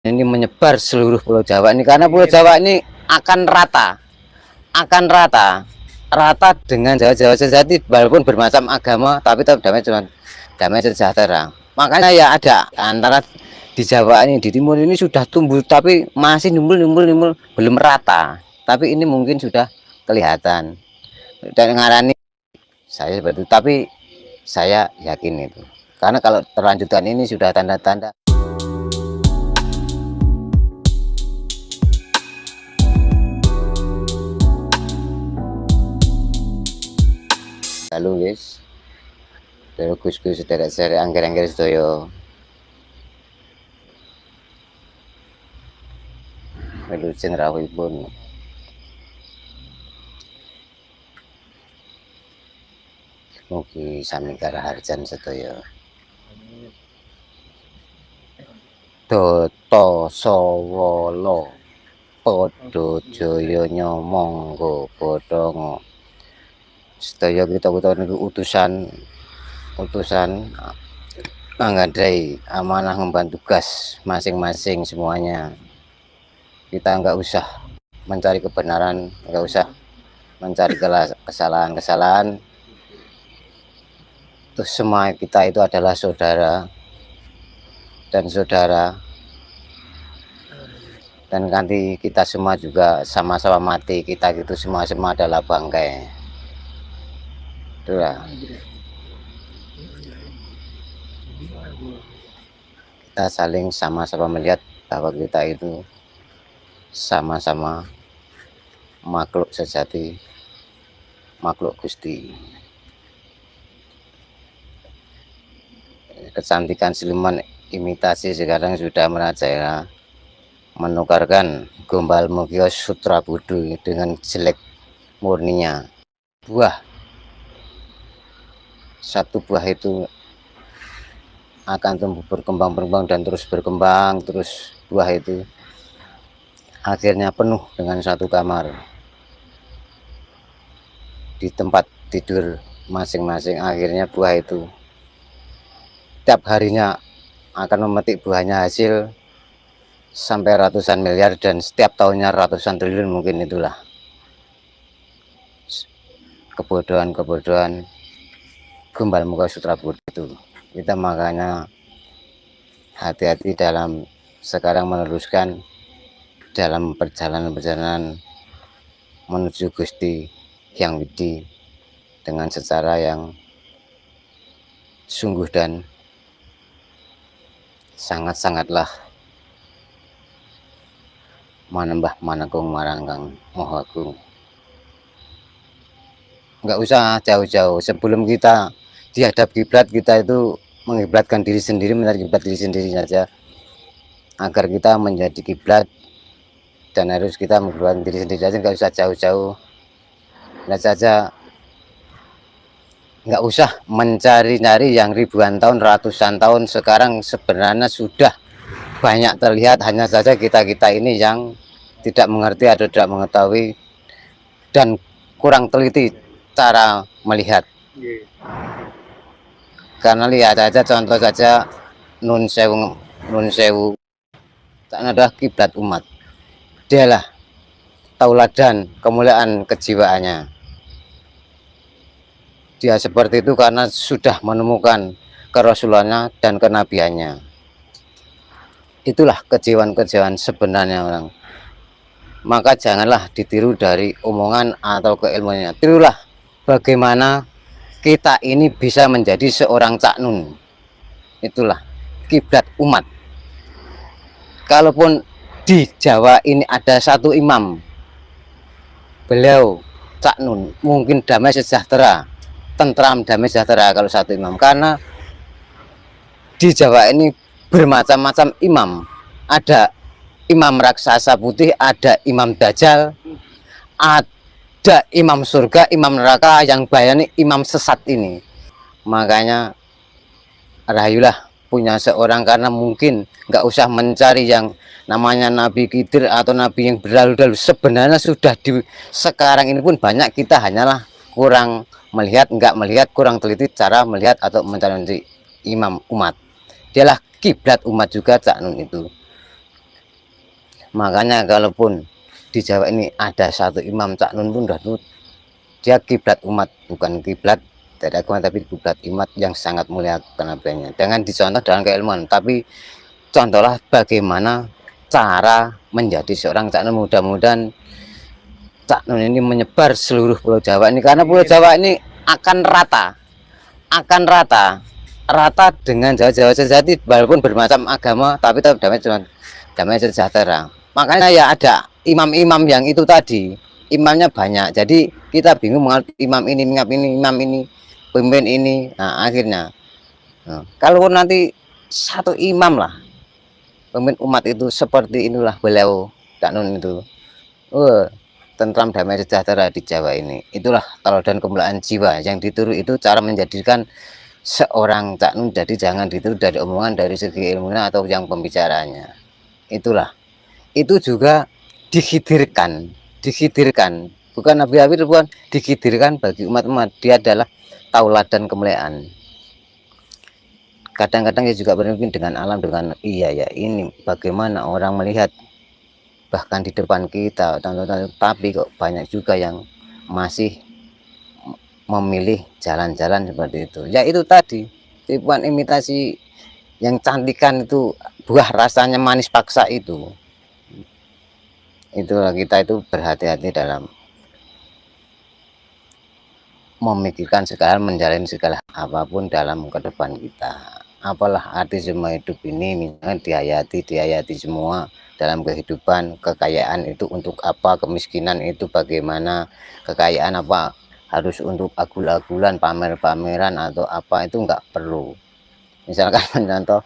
Ini menyebar seluruh Pulau Jawa ini, karena Pulau Jawa ini akan rata dengan Jawa-Jawa sejati, walaupun bermacam agama tapi tetap damai, cuma damai sejahtera. Makanya ya ada antara di Jawa ini, di timur ini sudah tumbuh tapi masih nimbul belum rata, tapi ini mungkin sudah kelihatan dan ngarani saya seperti itu, tapi saya yakin itu karena kalau terlanjutkan ini sudah tanda-tanda. Halo guys, dari Gus sedherek seri angger-angger sedaya wilujeng rawuhipun. Mugi sami karaharjan sedaya. Data sawala padha jaya nyamangga padha. Sedaya kita niku utusan manggadai amanah ngemban tugas masing-masing semuanya. Kita nggak usah mencari kebenaran, nggak usah mencari kesalahan. Terus semua kita itu adalah saudara dan nanti kita semua juga sama-sama mati. Kita gitu semua adalah bangkai. Itulah. Kita saling sama-sama melihat bahwa kita itu sama-sama makhluk sejati, makhluk Gusti. Kecantikan siluman imitasi sekarang sudah merajalela, menukarkan gombal Mogyo Sutra Budu dengan jelek murninya. Satu buah itu akan tumbuh berkembang dan terus berkembang, terus buah itu akhirnya penuh dengan satu kamar di tempat tidur masing-masing. Akhirnya buah itu tiap harinya akan memetik buahnya, hasil sampai ratusan miliar dan setiap tahunnya ratusan triliun mungkin. Itulah kebodohan gombal Mogyo Sutra Budu itu. Kita makanya hati-hati dalam sekarang meneruskan dalam perjalanan menuju Gusti Hyang Widi dengan secara yang sungguh dan sangat-sangatlah manembah manekung marangkang Maha Agung. Nggak usah jauh-jauh, sebelum kita dihadap kiblat, kita itu mengiblatkan diri sendiri, mencari kiblat diri sendiri saja agar kita menjadi kiblat, dan harus kita mengiblatkan diri sendiri saja. Nggak usah jauh-jauh, lihat saja, nggak usah mencari-cari yang ribuan tahun, ratusan tahun. Sekarang sebenarnya sudah banyak terlihat, hanya saja kita ini yang tidak mengerti atau tidak mengetahui dan kurang teliti cara melihat. Karena lihat saja, contoh saja Nun Sewu adalah kiblat umat. Dialah tauladan kemuliaan kejiwaannya. Dia seperti itu karena sudah menemukan kerasulannya dan kenabiannya. Itulah kejiwaan sebenarnya orang. Maka janganlah ditiru dari omongan atau keilmuannya. Tirulah bagaimana kita ini bisa menjadi seorang Cak Nun. Itulah kiblat umat. Kalaupun di Jawa ini ada satu imam, beliau Cak Nun, mungkin damai sejahtera, tentram damai sejahtera kalau satu imam. Karena di Jawa ini bermacam-macam imam. Ada imam raksasa putih, ada imam dajjal, ada imam surga, imam neraka, yang bayani imam sesat ini. Makanya rahayulah punya seorang, karena mungkin nggak usah mencari yang namanya Nabi Khidir atau Nabi yang berlalu-lalu. Sebenarnya sudah di sekarang ini pun banyak, kita hanyalah kurang melihat, nggak melihat, kurang teliti cara melihat atau mencari imam umat. Dialah kiblat umat juga Cak Nun itu. Makanya kalaupun di Jawa ini ada satu imam Cak Nun pun dah dia kiblat umat, bukan kiblat dari agama tapi kiblat umat yang sangat mulia kenabiannya. Dengan dicontoh dalam keilmuan, tapi contohlah bagaimana cara menjadi seorang Cak Nun. Mudah-mudahan Cak Nun ini menyebar seluruh Pulau Jawa ini, karena Pulau Jawa ini akan rata dengan Jawa sejati, walaupun bermacam agama tapi tetap damai sejahtera. Makanya ya ada imam-imam yang itu tadi, imamnya banyak, jadi kita bingung mengerti imam ini, pemimpin ini. Nah akhirnya kalau nanti satu imam lah pemimpin umat itu seperti inilah beliau Cak Nun itu, tentram damai sejahtera di Jawa ini. Itulah teladan kemuliaan jiwa yang ditiru, itu cara menjadikan seorang Cak Nun. Jadi jangan ditiru dari omongan, dari segi ilmunya atau yang pembicaranya. Itulah, itu juga dikhidirkan, bukan nabi-nabi, bukan, dikhidirkan bagi umat-umat. Dia adalah tauladan kemuliaan. Kadang-kadang dia juga bermimpi dengan alam, dengan iya ya ini bagaimana orang melihat bahkan di depan kita, tapi kok banyak juga yang masih memilih jalan-jalan seperti itu. Ya itu tadi, tipuan imitasi yang cantikan itu, buah rasanya manis paksa itu. Itulah kita itu berhati-hati dalam memikirkan segala, menjalani segala apapun dalam ke depan kita. Apalah arti semua hidup ini, misalnya dihayati semua dalam kehidupan. Kekayaan itu untuk apa, kemiskinan itu bagaimana, kekayaan apa harus untuk agul-agulan, pamer-pameran atau apa, itu enggak perlu. Misalkan mencontoh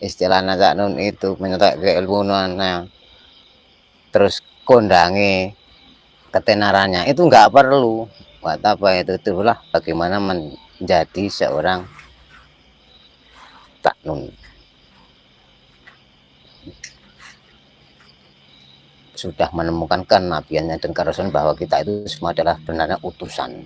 istilah Cak Nun itu, mencontoh keilmuannya, terus kondangi ketenarannya, itu enggak perlu. Buat apa itu? Itulah bagaimana menjadi seorang Cak Nun. Sudah menemukan kenabiannya dan kerasul bahwa kita itu semua adalah benarnya utusan.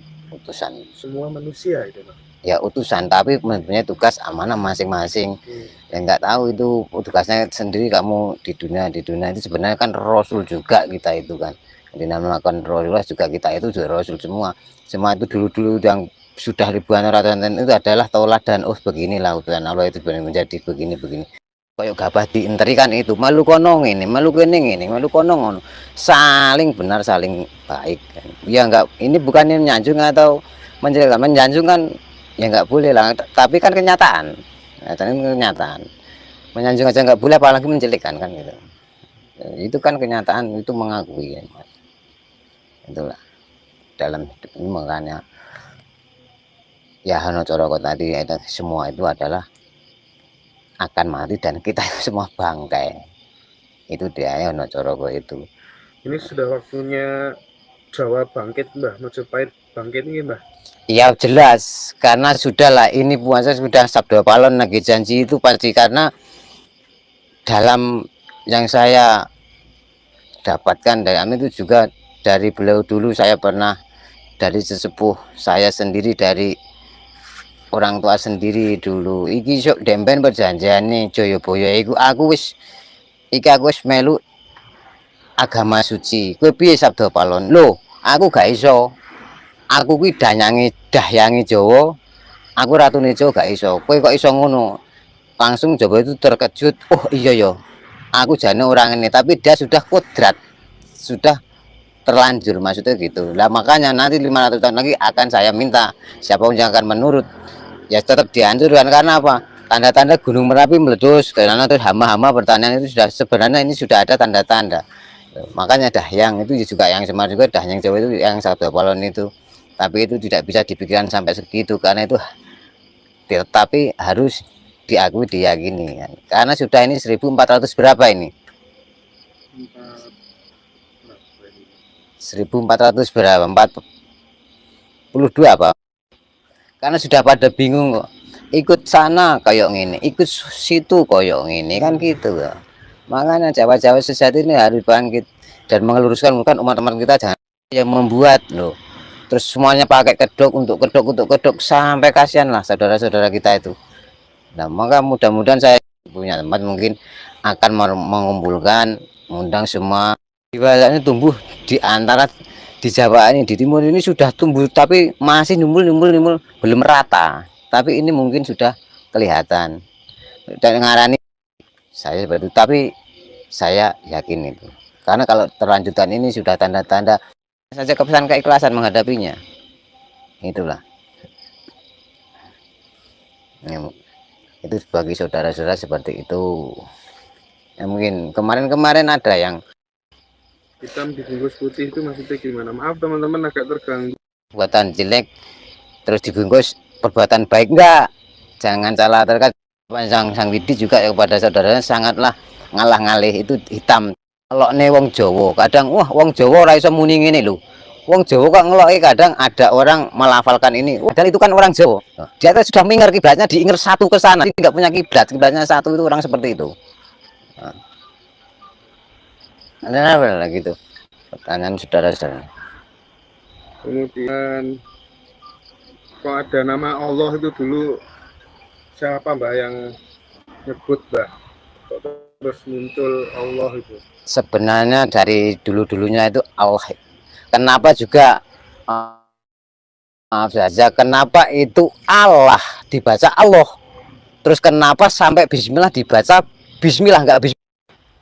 Semua manusia itu, Pak. Ya utusan, tapi mempunyai tugas amanah masing-masing. Ya nggak tahu itu tugasnya sendiri. Kamu di dunia itu sebenarnya kan rasul juga kita itu kan. Jadi melakukan rasulullah juga, kita itu juga rasul semua. Semua itu dulu yang sudah ribuan ratusan tahun itu adalah tauladan. Oh beginilah utusan Allah itu menjadi begini. Kayak gabah diinteri kan itu, malu kono ini, malu kene ini, malu kono ngono. Saling benar, saling baik kan. Ya enggak, ini bukannya menyanjung atau menjelekkan, menyanjung kan ya enggak boleh lah, tapi kan kenyataan. Menyanjung aja enggak boleh, apalagi menjelekkan kan gitu. Itu kan kenyataan, itu mengakui ya. Itulah dalam hidup ini. Makanya ya Hano Coroko tadi, semua itu adalah akan mati dan kita semua bangkai. Itu dia Hano Coroko itu. Ini sudah waktunya Jawa bangkit, Mbah. Majapahit bangkit ini, Mbah. Ya jelas, karena sudahlah ini puasa sudah Sabda Palon lagi janji itu pasti, karena dalam yang saya dapatkan dari Amin itu juga dari beliau dulu, saya pernah dari sesepuh saya sendiri, dari orang tua sendiri dulu, iki sok dempen perjanjian nih Joyoboyo iku aku wis melu agama suci. Kowe piye Sabda Palon? Loh, aku gak iso. Aku kuwi dahyangi Jawa. Aku ratune Jawa gak iso. Kowe kok iso ngono? Langsung Jawa itu terkejut. Oh iya ya. Aku jane orang ini, tapi dia sudah kodrat. Sudah terlanjur, maksudnya gitu. Lah makanya nanti 500 tahun lagi akan saya minta siapapun yang akan menurut ya tetap dihancurkan. Karena apa? Tanda-tanda Gunung Merapi meletus, karena terus hama-hama pertanian itu sudah, sebenarnya ini sudah ada tanda-tanda. Makanya dahyang itu juga yang Semar juga, dahyang Jawa itu yang Sabda Palon itu. Tapi itu tidak bisa dipikirkan sampai segitu, karena itu tetapi harus diakui, diyakini kan. Karena sudah ini 1400 berapa ini? 1400 berapa? 42 apa? Karena sudah pada bingung kok. Ikut sana kayak gini, ikut situ kayak gini kan gitu ya. Makanya Jawa sejati ini harus bangkit dan meluruskan umat-umat kita, jangan yang membuat loh. Terus semuanya pakai kedok untuk kedok sampai kasihan lah saudara-saudara kita itu. Nah, maka mudah-mudahan saya punya tempat mungkin akan mengumpulkan Mengundang semua jiwanya tumbuh di antara di Jawa ini, di timur ini sudah tumbuh tapi masih numbul belum rata, tapi ini mungkin sudah kelihatan dan ngarani saya seperti itu, tapi saya yakin itu karena kalau terlanjutan ini sudah tanda-tanda saja kepesan keikhlasan menghadapinya, itulah ya, itu bagi saudara-saudara seperti itu ya. Mungkin kemarin-kemarin ada yang Hitam dibungkus putih itu maksudnya gimana? Maaf teman-teman agak terganggu. perbuatan jelek terus dibungkus perbuatan baik, enggak, jangan salah terkait. Sang Widi juga ya, kepada saudaranya sangatlah ngalah ngalih itu hitam. Kalau nih wong Jawa kadang wah wong Jawa ora iso muni ngene lho, wong Jawa kok ngeloki, kadang ada orang melafalkan ini padahal itu kan orang Jawa, dia tuh sudah mengingat kiblatnya, diingat satu ke sana, tidak punya kiblat, kiblatnya satu, itu orang seperti itu. Ada apa lagi gitu pertanyaan saudara-saudara? Kemudian kok ada nama Allah itu dulu siapa Mbak yang nyebut Mbak? Kok terus muncul Allah itu? Sebenarnya dari dulu-dulunya itu Allah. Kenapa juga maaf saja, kenapa itu Allah dibaca Allah, terus kenapa sampai Bismillah dibaca Bismillah, enggak Bismillah?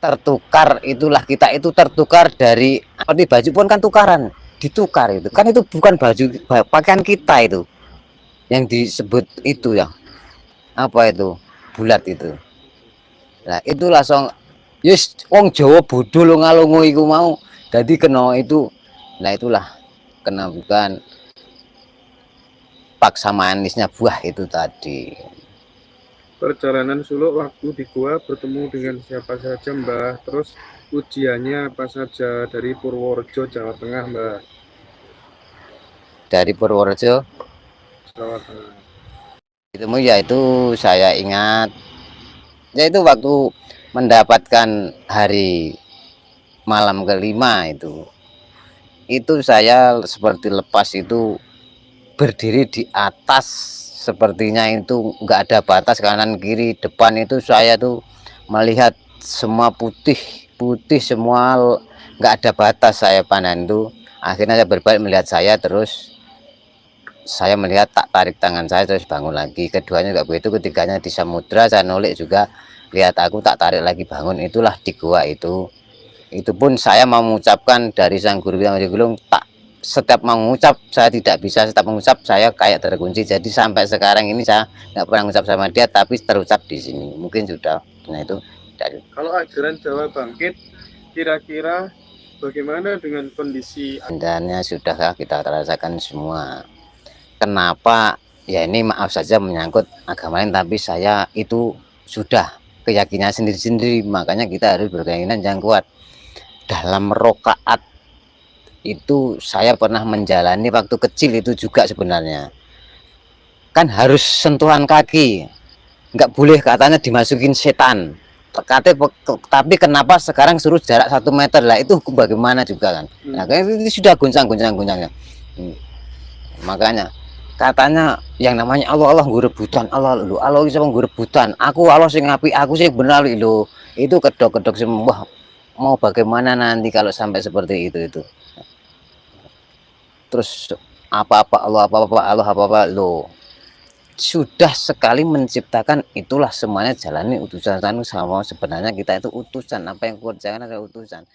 Tertukar, itulah kita itu tertukar dari seperti baju pun kan tukaran, ditukar itu kan, itu bukan baju pakaian kita itu yang disebut itu ya, apa itu bulat itu. Nah itulah song yes wong Jawa bodho ngalungu iku mau jadi kena itu. Nah itulah kena bukan paksa manisnya buah itu tadi. Perjalanan suluk waktu di gua bertemu dengan siapa saja Mbah, terus ujiannya apa saja dari Purworejo Jawa Tengah Mbah. Dari Purworejo Jawa Tengah. itu yaitu saya ingat yaitu waktu mendapatkan hari malam kelima itu saya seperti lepas itu berdiri di atas, sepertinya itu nggak ada batas kanan kiri depan, itu saya tuh melihat semua putih putih semua, nggak ada batas saya pandang itu. Akhirnya saya berbalik melihat saya, terus saya melihat, tak tarik tangan saya terus bangun lagi. Keduanya nggak begitu, ketiganya di samudra saya nolik juga, lihat aku tak tarik lagi bangun. Itulah di gua itu pun saya mau mengucapkan dari sang guru yang digulung, tak setiap mengucap saya tidak bisa, setiap mengucap saya kayak terkunci. Jadi sampai sekarang ini saya nggak pernah mengucap sama dia, tapi terucap di sini. Mungkin sudah, nah itu dari. Kalau ajaran Jawa Bangkit, kira-kira bagaimana dengan kondisi? Andanya sudah kita rasakan semua. Kenapa ya, ini maaf saja menyangkut agama lain, tapi saya itu sudah keyakinan sendiri-sendiri, makanya kita harus berkeyakinan yang kuat. Dalam rokaat itu saya pernah menjalani waktu kecil itu juga, sebenarnya kan harus sentuhan kaki, nggak boleh katanya dimasukin setan, tapi kenapa sekarang suruh jarak 1 meter lah, itu bagaimana juga kan. Nah itu sudah goncang-goncangnya. Makanya katanya yang namanya Allah nggo rebutan, Allah bisa nggo rebutan, aku Allah sing apik, aku sing benar lho. Itu kedok-kedok semua. Mau bagaimana nanti kalau sampai seperti itu. Terus apa-apa Allah, apa-apa lo sudah sekali menciptakan, itulah semuanya jalani utusan sama. Sebenarnya kita itu utusan, apa yang kuat jangan ada utusan.